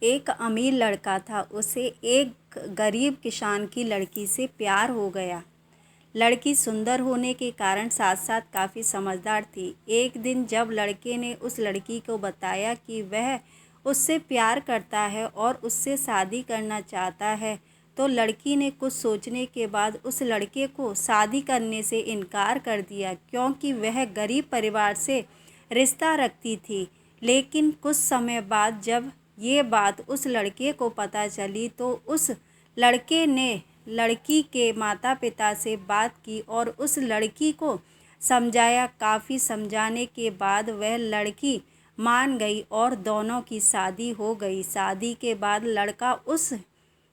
एक अमीर लड़का था। उसे एक गरीब किसान की लड़की से प्यार हो गया। लड़की सुंदर होने के कारण साथ साथ काफ़ी समझदार थी। एक दिन जब लड़के ने उस लड़की को बताया कि वह उससे प्यार करता है और उससे शादी करना चाहता है, तो लड़की ने कुछ सोचने के बाद उस लड़के को शादी करने से इनकार कर दिया, क्योंकि वह गरीब परिवार से रिश्ता रखती थी। लेकिन कुछ समय बाद जब ये बात उस लड़के को पता चली, तो उस लड़के ने लड़की के माता पिता से बात की और उस लड़की को समझाया। काफ़ी समझाने के बाद वह लड़की मान गई और दोनों की शादी हो गई। शादी के बाद लड़का उस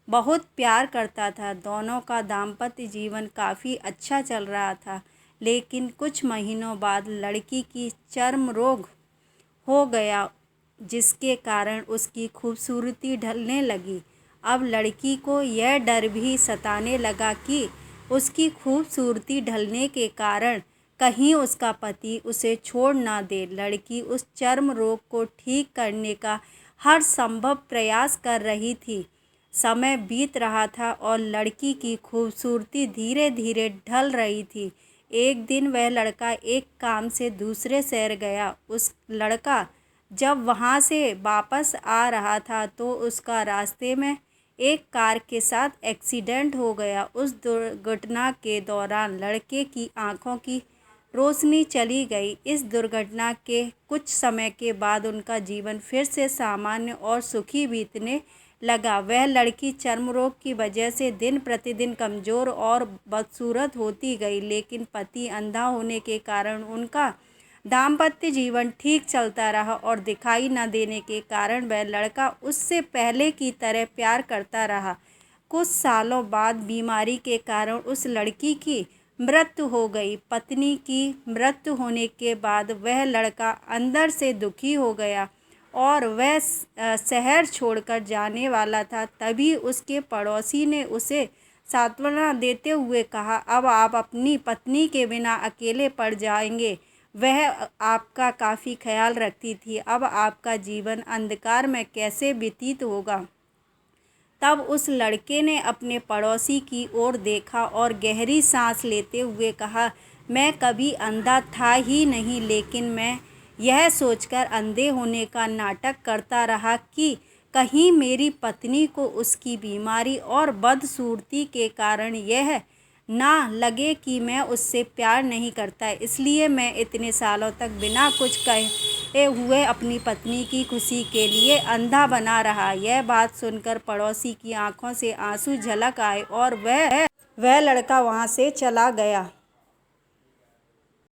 बहुत प्यार करता था। दोनों का दाम्पत्य जीवन काफ़ी अच्छा चल रहा था। लेकिन कुछ महीनों बाद लड़की की चर्म रोग हो गया, जिसके कारण उसकी खूबसूरती ढलने लगी। अब लड़की को यह डर भी सताने लगा कि उसकी खूबसूरती ढलने के कारण कहीं उसका पति उसे छोड़ ना दे। लड़की उस चर्म रोग को ठीक करने का हर संभव प्रयास कर रही थी। समय बीत रहा था और लड़की की खूबसूरती धीरे धीरे ढल रही थी। एक दिन वह लड़का एक काम से दूसरे शहर गया। उस लड़का जब वहाँ से वापस आ रहा था, तो उसका रास्ते में एक कार के साथ एक्सीडेंट हो गया। उस दुर्घटना के दौरान लड़के की आंखों की रोशनी चली गई। इस दुर्घटना के कुछ समय के बाद उनका जीवन फिर से सामान्य और सुखी बीतने लगा। वह लड़की चर्म रोग की वजह से दिन प्रतिदिन कमज़ोर और बदसूरत होती गई, लेकिन पति अंधा होने के कारण उनका दाम्पत्य जीवन ठीक चलता रहा और दिखाई न देने के कारण वह लड़का उससे पहले की तरह प्यार करता रहा। कुछ सालों बाद बीमारी के कारण उस लड़की की मृत्यु हो गई। पत्नी की मृत्यु होने के बाद वह लड़का अंदर से दुखी हो गया और वह शहर छोड़कर जाने वाला था। तभी उसके पड़ोसी ने उसे सांत्वना देते हुए कहा, अब आप अपनी पत्नी के बिना अकेले पड़ जाएंगे। वह आपका काफ़ी ख्याल रखती थी। अब आपका जीवन अंधकार में कैसे व्यतीत होगा। तब उस लड़के ने अपने पड़ोसी की ओर देखा और गहरी सांस लेते हुए कहा, मैं कभी अंधा था ही नहीं, लेकिन मैं यह सोचकर अंधे होने का नाटक करता रहा कि कहीं मेरी पत्नी को उसकी बीमारी और बदसूरती के कारण यह ना लगे कि मैं उससे प्यार नहीं करता। इसलिए मैं इतने सालों तक बिना कुछ कहे हुए अपनी पत्नी की खुशी के लिए अंधा बना रहा। यह बात सुनकर पड़ोसी की आंखों से आंसू झलक आए और वह लड़का वहां से चला गया।